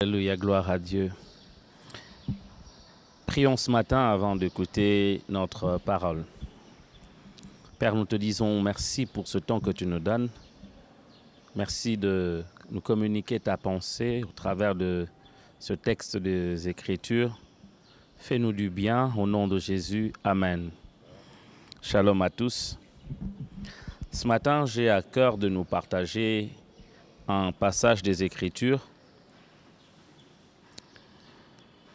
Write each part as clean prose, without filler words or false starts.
Alléluia, gloire à Dieu. Prions ce matin avant d'écouter notre parole. Père, nous te disons merci pour ce temps que tu nous donnes. Merci de nous communiquer ta pensée au travers de ce texte des Écritures. Fais-nous du bien au nom de Jésus. Amen. Shalom à tous. Ce matin, j'ai à cœur de nous partager un passage des Écritures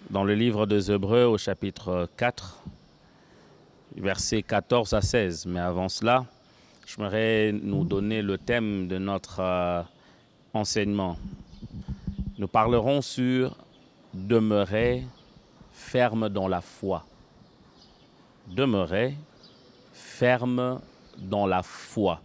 dans le livre des Hébreux au chapitre 4, versets 14 à 16. Mais avant cela, j'aimerais nous donner le thème de notre enseignement. Nous parlerons sur demeurer ferme dans la foi. Demeurer ferme dans la foi.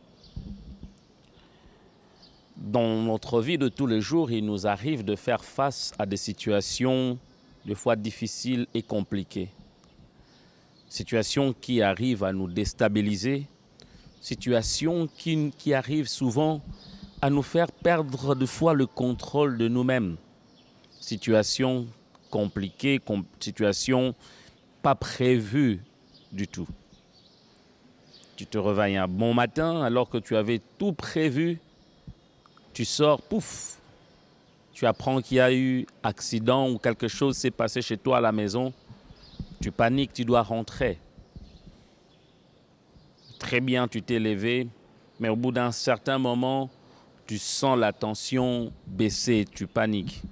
Dans notre vie de tous les jours, il nous arrive de faire face à des situations des fois difficiles et compliquées. Situations qui arrivent à nous déstabiliser, situations qui arrivent souvent à nous faire perdre de fois le contrôle de nous-mêmes. Situations compliquées, situations pas prévues du tout. Tu te réveilles un bon matin alors que tu avais tout prévu, tu sors, pouf! Tu apprends qu'il y a eu accident ou quelque chose s'est passé chez toi à la maison. Tu paniques, tu dois rentrer. Très bien, tu t'es levé, mais au bout d'un certain moment, tu sens la tension baisser, tu paniques.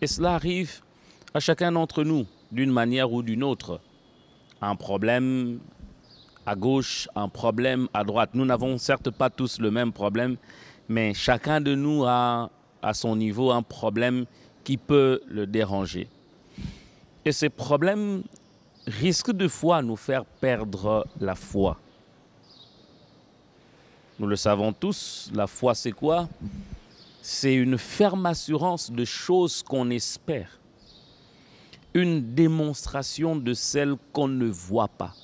Et cela arrive à chacun d'entre nous, d'une manière ou d'une autre. Un problème à gauche, un problème à droite. Nous n'avons certes pas tous le même problème, mais chacun de nous a à son niveau un problème qui peut le déranger. Et ces problèmes risquent de fois nous faire perdre la foi. Nous le savons tous, la foi c'est quoi? C'est une ferme assurance de choses qu'on espère. Une démonstration de celles qu'on ne voit pas.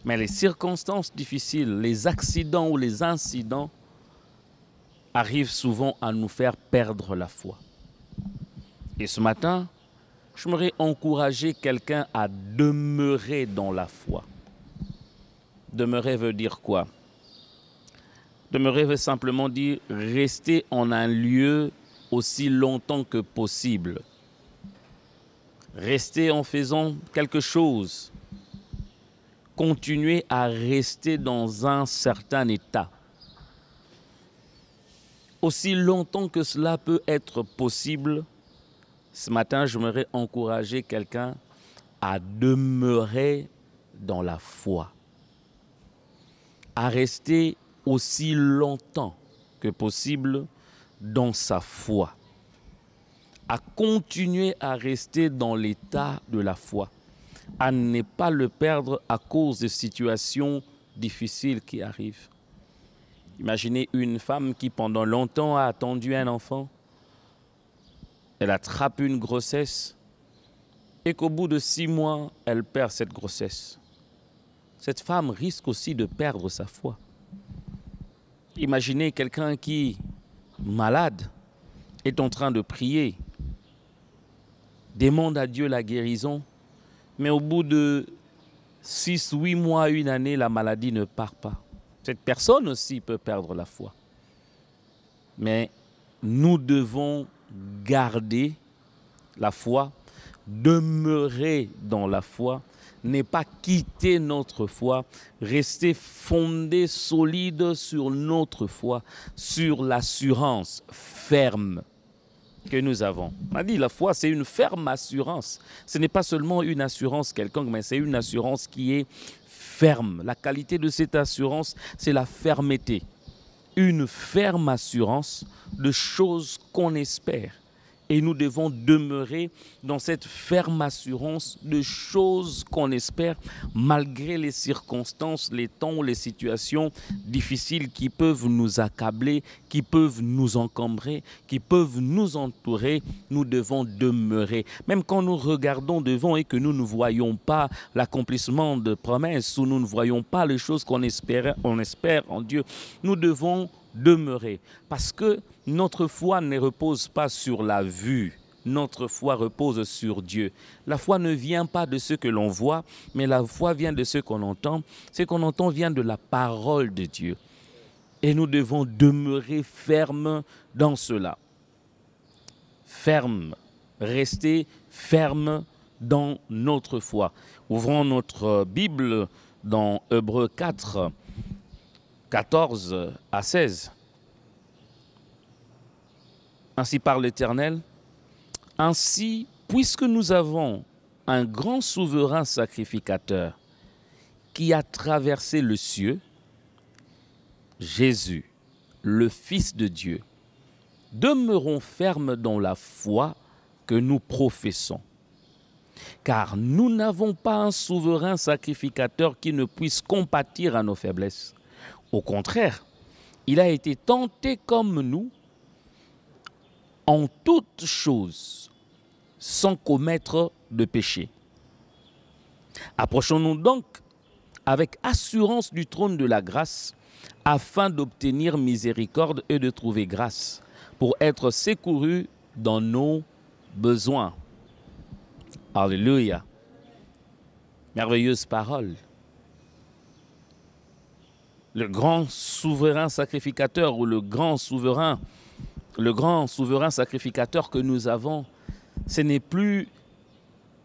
Mais les circonstances difficiles, les accidents ou les incidents arrivent souvent à nous faire perdre la foi. Et ce matin, j'aimerais encourager quelqu'un à demeurer dans la foi. Demeurer veut dire quoi? Demeurer veut simplement dire rester en un lieu aussi longtemps que possible. Rester en faisant quelque chose. Continuer à rester dans un certain état. Aussi longtemps que cela peut être possible, ce matin, j'aimerais encourager quelqu'un à demeurer dans la foi. À rester aussi longtemps que possible dans sa foi. À continuer à rester dans l'état de la foi. À ne pas le perdre à cause de situations difficiles qui arrivent. Imaginez une femme qui pendant longtemps a attendu un enfant. Elle attrape une grossesse et qu'au bout de 6 mois, elle perd cette grossesse. Cette femme risque aussi de perdre sa foi. Imaginez quelqu'un qui, malade, est en train de prier, demande à Dieu la guérison, mais au bout de 6, 8 mois, 1 année, la maladie ne part pas. Cette personne aussi peut perdre la foi. Mais nous devons garder la foi, demeurer dans la foi, ne pas quitter notre foi, rester fondé, solide sur notre foi, sur l'assurance ferme que nous avons. On a dit la foi, c'est une ferme assurance. Ce n'est pas seulement une assurance quelconque, mais c'est une assurance qui est ferme. La qualité de cette assurance, c'est la fermeté. Une ferme assurance de choses qu'on espère. Et nous devons demeurer dans cette ferme assurance de choses qu'on espère malgré les circonstances, les temps, les situations difficiles qui peuvent nous accabler, qui peuvent nous encombrer, qui peuvent nous entourer. Nous devons demeurer. Même quand nous regardons devant et que nous ne voyons pas l'accomplissement de promesses ou nous ne voyons pas les choses qu'on espère en Dieu, nous devons demeurer. Parce que notre foi ne repose pas sur la vue. Notre foi repose sur Dieu. La foi ne vient pas de ce que l'on voit, mais la foi vient de ce qu'on entend. Ce qu'on entend vient de la parole de Dieu. Et nous devons demeurer fermes dans cela. Fermes. Rester fermes dans notre foi. Ouvrons notre Bible dans Hébreux 4, 14 à 16. Ainsi parle l'Éternel. Ainsi, puisque nous avons un grand souverain sacrificateur qui a traversé le cieux, Jésus, le Fils de Dieu, demeurons fermes dans la foi que nous professons. Car nous n'avons pas un souverain sacrificateur qui ne puisse compatir à nos faiblesses. Au contraire, il a été tenté comme nous en toutes choses, sans commettre de péché. Approchons-nous donc avec assurance du trône de la grâce, afin d'obtenir miséricorde et de trouver grâce, pour être secourus dans nos besoins. Alléluia. Merveilleuse parole. Le grand souverain sacrificateur ou le grand souverain sacrificateur que nous avons, ce n'est plus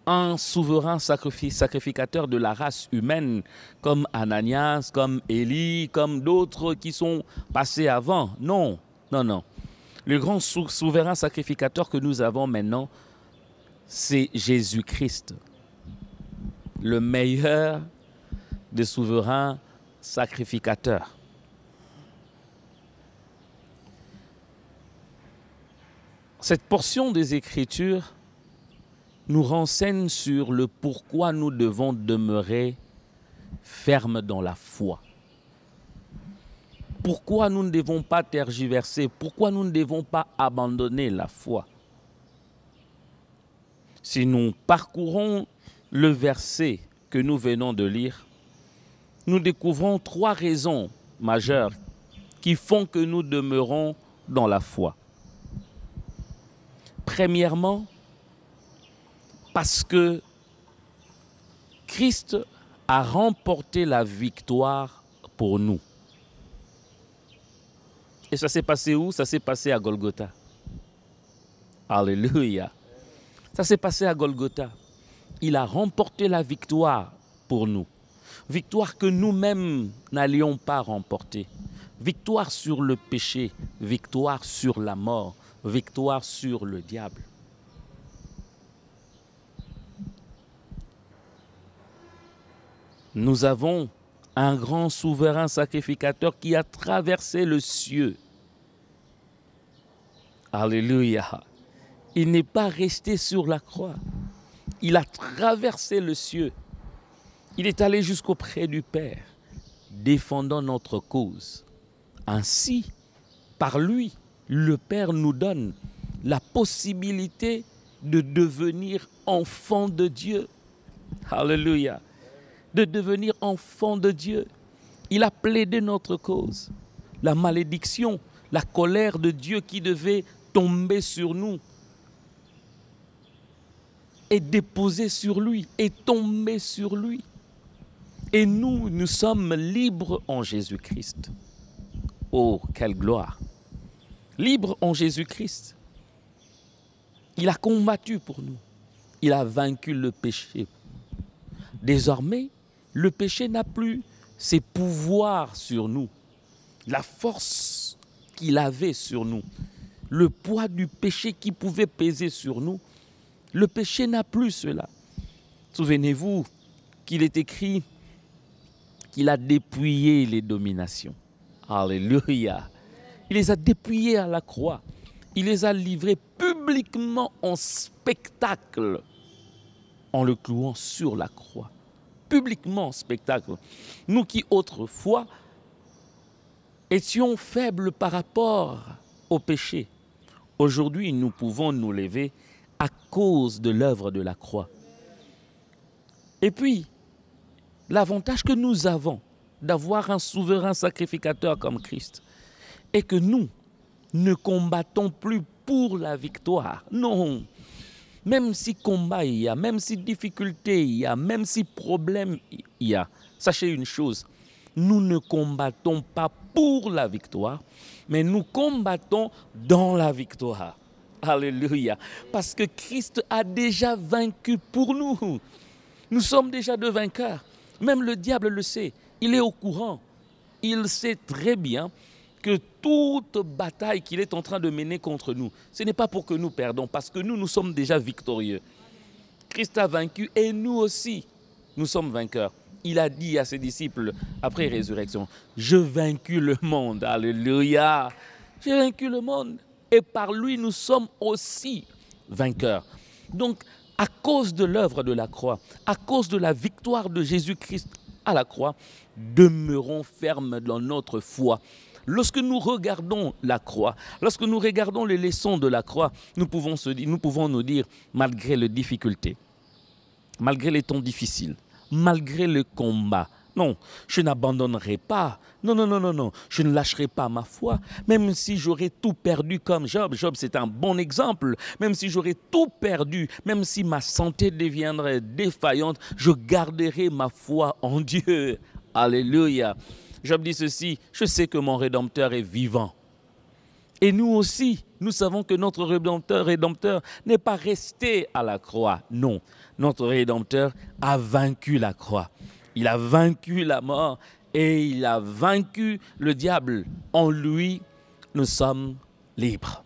un souverain sacrificateur de la race humaine comme Ananias, comme Élie, comme d'autres qui sont passés avant. Non, non, non. Le grand souverain sacrificateur que nous avons maintenant, c'est Jésus-Christ, le meilleur des souverains sacrificateurs. Cette portion des Écritures nous renseigne sur le pourquoi nous devons demeurer fermes dans la foi. Pourquoi nous ne devons pas tergiverser, pourquoi nous ne devons pas abandonner la foi. Si nous parcourons le verset que nous venons de lire, nous découvrons 3 raisons majeures qui font que nous demeurons dans la foi. Premièrement, parce que Christ a remporté la victoire pour nous. Et ça s'est passé où? Ça s'est passé à Golgotha. Alléluia. Ça s'est passé à Golgotha. Il a remporté la victoire pour nous. Victoire que nous-mêmes n'allions pas remporter. Victoire sur le péché, victoire sur la mort, victoire sur le diable. Nous avons un grand souverain sacrificateur qui a traversé le cieux. Alléluia. Il n'est pas resté sur la croix. Il a traversé le cieux. Il est allé jusqu'auprès du Père, défendant notre cause. Ainsi, par lui, le Père nous donne la possibilité de devenir enfant de Dieu. Alléluia. De devenir enfant de Dieu. Il a plaidé notre cause. La malédiction, la colère de Dieu qui devait tomber sur nous est déposée sur lui, est tombée sur lui. Et nous, nous sommes libres en Jésus-Christ. Oh, quelle gloire! Libres en Jésus-Christ. Il a combattu pour nous. Il a vaincu le péché. Désormais, le péché n'a plus ses pouvoirs sur nous. La force qu'il avait sur nous. Le poids du péché qui pouvait peser sur nous. Le péché n'a plus cela. Souvenez-vous qu'il est écrit qu'il a dépouillé les dominations. Alléluia. Il les a dépouillées à la croix. Il les a livrées publiquement en spectacle en le clouant sur la croix. Publiquement en spectacle. Nous qui autrefois étions faibles par rapport au péché, aujourd'hui nous pouvons nous lever à cause de l'œuvre de la croix. Et puis, l'avantage que nous avons d'avoir un souverain sacrificateur comme Christ est que nous ne combattons plus pour la victoire. Non. Même si combat il y a, même si difficulté il y a, même si problème il y a, sachez une chose, nous ne combattons pas pour la victoire, mais nous combattons dans la victoire. Alléluia. Parce que Christ a déjà vaincu pour nous. Nous sommes déjà de vainqueurs. Même le diable le sait. Il est au courant. Il sait très bien que toute bataille qu'il est en train de mener contre nous, ce n'est pas pour que nous perdons, parce que nous sommes déjà victorieux. Christ a vaincu et nous aussi, nous sommes vainqueurs. Il a dit à ses disciples, après résurrection, « Je vaincu le monde. » Alléluia. J'ai vaincu le monde. Et par lui, nous sommes aussi vainqueurs. Donc, à cause de l'œuvre de la croix, à cause de la victoire de Jésus-Christ à la croix, demeurons fermes dans notre foi. Lorsque nous regardons la croix, lorsque nous regardons les leçons de la croix, nous pouvons nous dire, malgré les difficultés, malgré les temps difficiles, malgré le combat, non, je n'abandonnerai pas. Non, non, non, non, non, je ne lâcherai pas ma foi. Même si j'aurais tout perdu comme Job. Job, c'est un bon exemple. Même si j'aurais tout perdu, même si ma santé deviendrait défaillante, je garderai ma foi en Dieu. Alléluia. Job dit ceci, je sais que mon Rédempteur est vivant. Et nous aussi, nous savons que notre Rédempteur n'est pas resté à la croix. Non, notre Rédempteur a vaincu la croix. Il a vaincu la mort et il a vaincu le diable. En lui, nous sommes libres.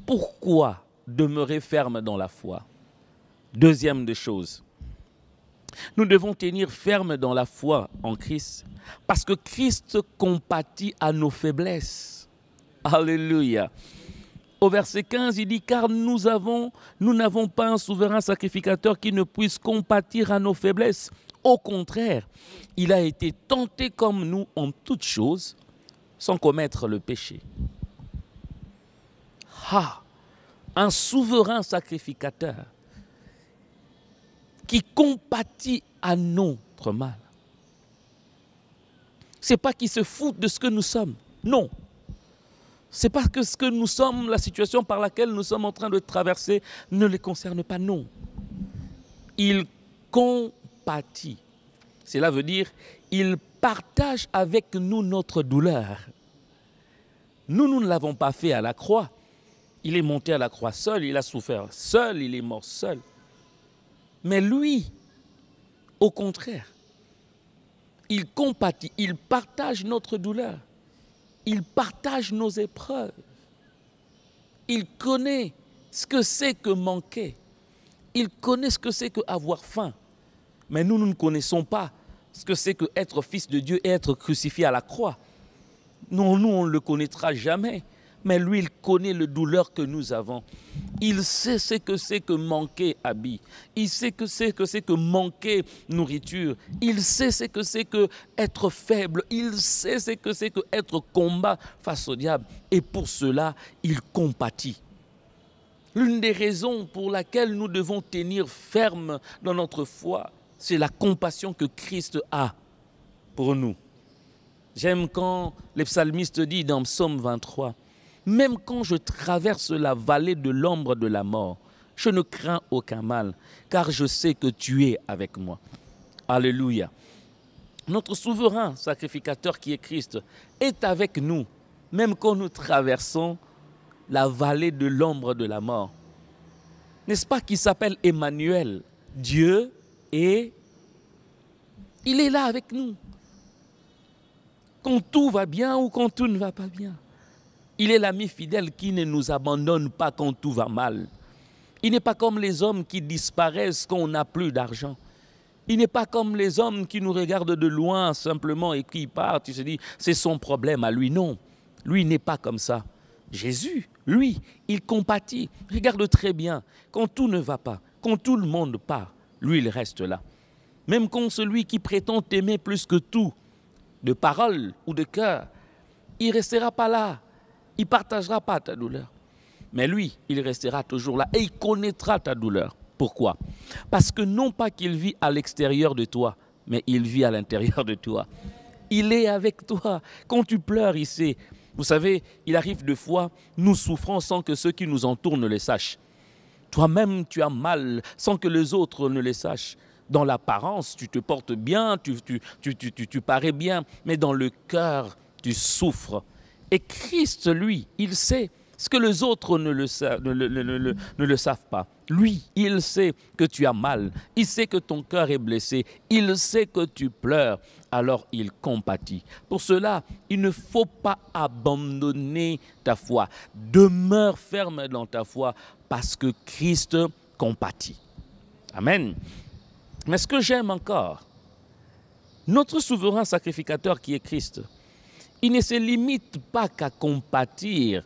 Pourquoi demeurer ferme dans la foi? Deuxième des choses, nous devons tenir ferme dans la foi en Christ parce que Christ compatit à nos faiblesses. Alléluia. Au verset 15, il dit « Car nous n'avons pas un souverain sacrificateur qui ne puisse compatir à nos faiblesses. Au contraire, il a été tenté comme nous en toutes choses, sans commettre le péché. » Ah, un souverain sacrificateur qui compatit à notre mal. Ce n'est pas qu'il se fout de ce que nous sommes. Non. Ce n'est pas que ce que nous sommes, la situation par laquelle nous sommes en train de traverser ne les concerne pas. Non. Il compatit. Cela veut dire il partage avec nous notre douleur. Nous ne l'avons pas fait à la croix. Il est monté à la croix seul, il a souffert seul, il est mort seul. Mais lui, au contraire, il compatit, il partage notre douleur. Il partage nos épreuves. Il connaît ce que c'est que manquer. Il connaît ce que c'est que avoir faim. Mais nous ne connaissons pas ce que c'est que être fils de Dieu et être crucifié à la croix. Non, nous, on ne le connaîtra jamais. Mais lui, il connaît le douleur que nous avons. Il sait ce que c'est que manquer habit. Il sait que c'est que manquer nourriture. Il sait ce que c'est que être faible. Il sait ce que c'est que être combat face au diable. Et pour cela, il compatit. L'une des raisons pour laquelle nous devons tenir ferme dans notre foi, c'est la compassion que Christ a pour nous. J'aime quand le psalmiste dit dans Psaume 23, « Même quand je traverse la vallée de l'ombre de la mort, je ne crains aucun mal, car je sais que tu es avec moi. » Alléluia. Notre souverain sacrificateur qui est Christ est avec nous, même quand nous traversons la vallée de l'ombre de la mort. N'est-ce pas qu'il s'appelle Emmanuel? Dieu est... Il est là avec nous. Quand tout va bien ou quand tout ne va pas bien. Il est l'ami fidèle qui ne nous abandonne pas quand tout va mal. Il n'est pas comme les hommes qui disparaissent quand on n'a plus d'argent. Il n'est pas comme les hommes qui nous regardent de loin simplement et qui partent. Tu se dis, c'est son problème à lui. Non, lui n'est pas comme ça. Jésus, lui, il compatit. Regarde très bien, quand tout ne va pas, quand tout le monde part, lui, il reste là. Même quand celui qui prétend t'aimer plus que tout, de parole ou de cœur, il ne restera pas là. Il ne partagera pas ta douleur. Mais lui, il restera toujours là et il connaîtra ta douleur. Pourquoi? Parce que non pas qu'il vit à l'extérieur de toi, mais il vit à l'intérieur de toi. Il est avec toi. Quand tu pleures, il sait. Vous savez, il arrive des fois, nous souffrons sans que ceux qui nous entourent ne le sachent. Toi-même, tu as mal sans que les autres ne le sachent. Dans l'apparence, tu te portes bien, tu parais bien, mais dans le cœur, tu souffres. Et Christ, lui, il sait ce que les autres ne le savent pas. Lui, il sait que tu as mal, il sait que ton cœur est blessé, il sait que tu pleures, alors il compatit. Pour cela, il ne faut pas abandonner ta foi. Demeure ferme dans ta foi parce que Christ compatit. Amen. Mais ce que j'aime encore, notre souverain sacrificateur qui est Christ, il ne se limite pas qu'à compatir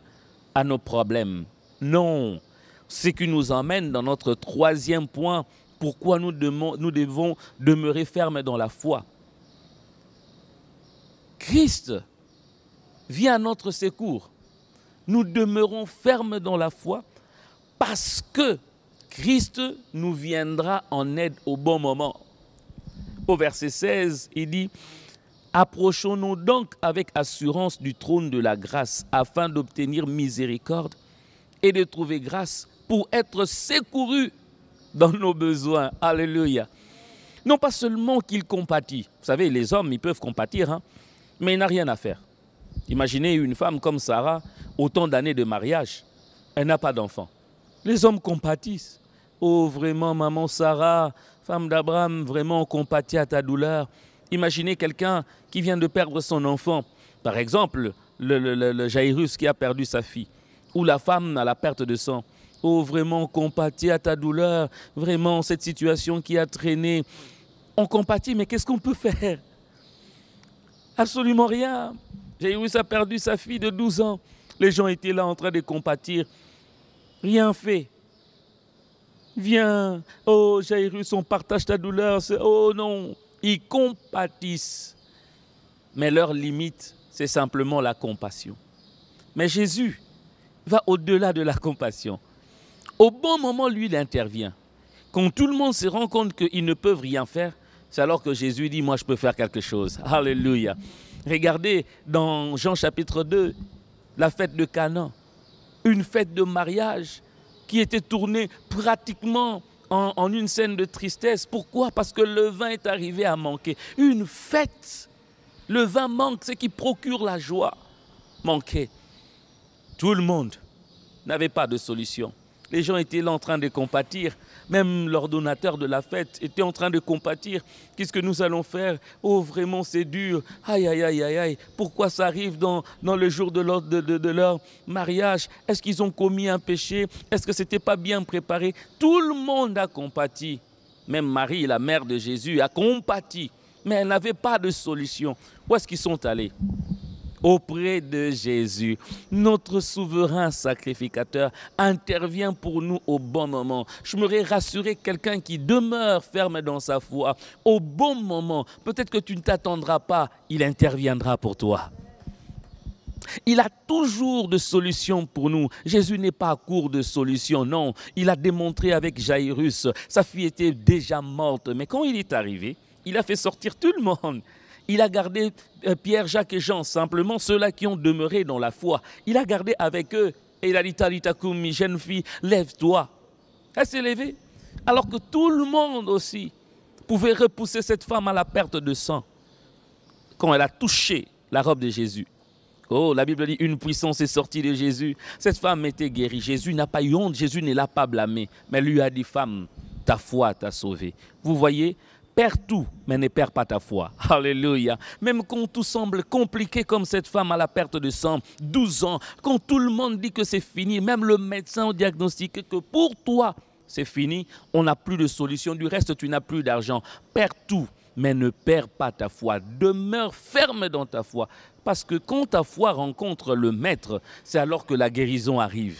à nos problèmes. Non, ce qui nous emmène dans notre troisième point, pourquoi nous devons demeurer fermes dans la foi. Christ vient à notre secours. Nous demeurons fermes dans la foi parce que Christ nous viendra en aide au bon moment. Au verset 16, il dit « Approchons-nous donc avec assurance du trône de la grâce afin d'obtenir miséricorde et de trouver grâce pour être secourus dans nos besoins. » Alléluia. Non pas seulement qu'il compatit. Vous savez, les hommes, ils peuvent compatir, hein, mais il n'a rien à faire. Imaginez une femme comme Sarah, autant d'années de mariage, elle n'a pas d'enfant. Les hommes compatissent. Oh, vraiment, maman Sarah, femme d'Abraham, vraiment, on compatit à ta douleur. Imaginez quelqu'un qui vient de perdre son enfant. Par exemple, le Jairus qui a perdu sa fille. Ou la femme à la perte de sang. Oh, vraiment, on compatit à ta douleur. Vraiment, cette situation qui a traîné. On compatit, mais qu'est-ce qu'on peut faire? Absolument rien. Jairus a perdu sa fille de 12 ans. Les gens étaient là en train de compatir. Rien fait. Viens, oh Jairus, on partage ta douleur. Oh non, ils compatissent. Mais leur limite, c'est simplement la compassion. Mais Jésus va au-delà de la compassion. Au bon moment, lui, il intervient. Quand tout le monde se rend compte qu'ils ne peuvent rien faire, c'est alors que Jésus dit, moi je peux faire quelque chose. Alléluia. Regardez dans Jean chapitre 2, la fête de Cana, une fête de mariage qui était tournée pratiquement en une scène de tristesse. Pourquoi? Parce que le vin est arrivé à manquer. Une fête, le vin manque, ce qui procure la joie, manquait. Tout le monde n'avait pas de solution. Les gens étaient là en train de compatir. Même l'ordonnateur de la fête était en train de compatir. Qu'est-ce que nous allons faire? Oh, vraiment, c'est dur. Aïe, aïe, aïe, aïe, aïe. Pourquoi ça arrive dans le jour de leur mariage? Est-ce qu'ils ont commis un péché? Est-ce que ce n'était pas bien préparé? Tout le monde a compati. Même Marie, la mère de Jésus, a compati. Mais elle n'avait pas de solution. Où est-ce qu'ils sont allés? Auprès de Jésus. Notre souverain sacrificateur intervient pour nous au bon moment. Je m'aurais rassuré quelqu'un qui demeure ferme dans sa foi. Au bon moment, peut-être que tu ne t'attendras pas, il interviendra pour toi. Il a toujours de solutions pour nous. Jésus n'est pas à court de solutions, non. Il a démontré avec Jairus, sa fille était déjà morte. Mais quand il est arrivé, il a fait sortir tout le monde. Il a gardé Pierre, Jacques et Jean, simplement ceux-là qui ont demeuré dans la foi. Il a gardé avec eux et il a dit, Talita Koumi, jeune fille, lève-toi. Elle s'est levée. Alors que tout le monde aussi pouvait repousser cette femme à la perte de sang quand elle a touché la robe de Jésus. Oh, la Bible dit, une puissance est sortie de Jésus. Cette femme était guérie. Jésus n'a pas eu honte, Jésus ne l'a pas blâmée. Mais lui a dit, femme, ta foi t'a sauvée. Vous voyez, perds tout, mais ne perds pas ta foi. Alléluia. Même quand tout semble compliqué comme cette femme à la perte de sang, 12 ans, quand tout le monde dit que c'est fini, même le médecin a diagnostiqué que pour toi, c'est fini, on n'a plus de solution, du reste, tu n'as plus d'argent. Perds tout, mais ne perds pas ta foi. Demeure ferme dans ta foi. Parce que quand ta foi rencontre le Maître, c'est alors que la guérison arrive.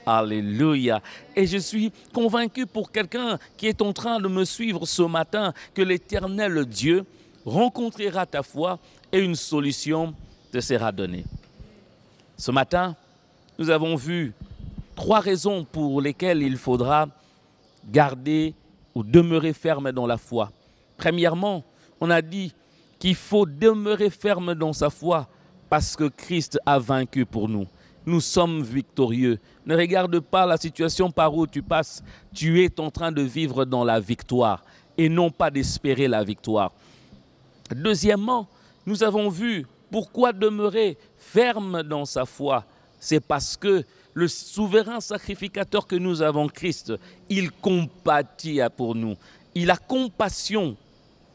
Alléluia. Et je suis convaincu pour quelqu'un qui est en train de me suivre ce matin que l'Éternel Dieu rencontrera ta foi et une solution te sera donnée. Ce matin, nous avons vu 3 raisons pour lesquelles il faudra garder ou demeurer ferme dans la foi. Premièrement, on a dit qu'il faut demeurer ferme dans sa foi parce que Christ a vaincu pour nous. Nous sommes victorieux. Ne regarde pas la situation par où tu passes. Tu es en train de vivre dans la victoire et non pas d'espérer la victoire. Deuxièmement, nous avons vu pourquoi demeurer ferme dans sa foi. C'est parce que le souverain sacrificateur que nous avons, Christ, il compatit pour nous. Il a compassion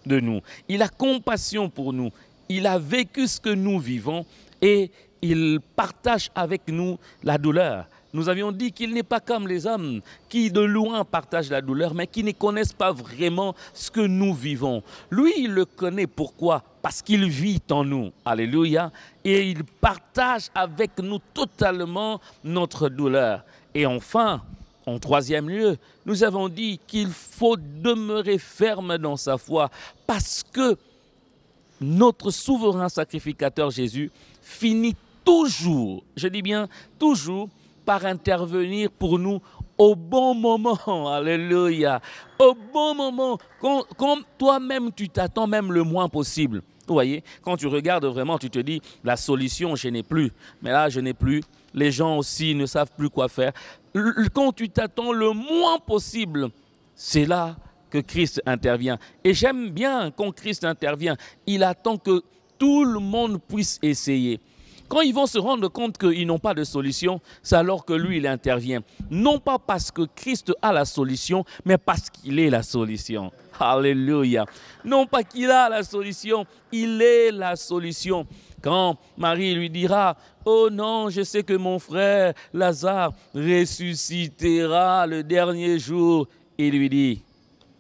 de nous. Il a compassion pour nous. Il a vécu ce que nous vivons et il partage avec nous la douleur. Nous avions dit qu'il n'est pas comme les hommes qui de loin partagent la douleur, mais qui ne connaissent pas vraiment ce que nous vivons. Lui, il le connaît. Pourquoi? Parce qu'il vit en nous. Alléluia. Et il partage avec nous totalement notre douleur. Et enfin, en troisième lieu, nous avons dit qu'il faut demeurer ferme dans sa foi parce que notre souverain sacrificateur Jésus finit toujours, je dis bien toujours, par intervenir pour nous au bon moment. Alléluia. Au bon moment, quand toi-même tu t'attends même le moins possible. Vous voyez, quand tu regardes vraiment, tu te dis, la solution, je n'ai plus. Mais là, je n'ai plus. Les gens aussi ne savent plus quoi faire. Quand tu t'attends le moins possible, c'est là que Christ intervient. Et j'aime bien quand Christ intervient. Il attend que tout le monde puisse essayer. Quand ils vont se rendre compte qu'ils n'ont pas de solution, c'est alors que lui, il intervient. Non pas parce que Christ a la solution, mais parce qu'il est la solution. Alléluia. Non pas qu'il a la solution, il est la solution. Quand Marie lui dira, « Oh non, je sais que mon frère Lazare ressuscitera le dernier jour. » Il lui dit,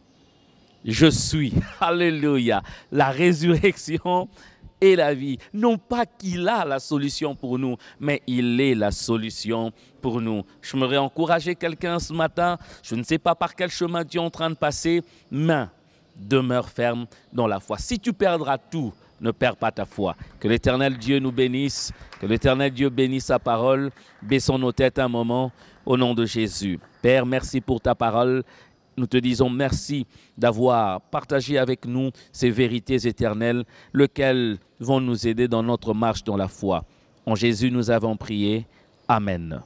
« Je suis, alléluia, la résurrection et la vie. » Non pas qu'il a la solution pour nous, mais il est la solution pour nous. Je me encourager quelqu'un ce matin, je ne sais pas par quel chemin tu es en train de passer, mais demeure ferme dans la foi. Si tu perdras tout, ne perds pas ta foi. Que l'Éternel Dieu nous bénisse, que l'Éternel Dieu bénisse sa parole. Baissons nos têtes un moment au nom de Jésus. Père, merci pour ta parole. Nous te disons merci d'avoir partagé avec nous ces vérités éternelles, lesquelles vont nous aider dans notre marche dans la foi. En Jésus, nous avons prié. Amen.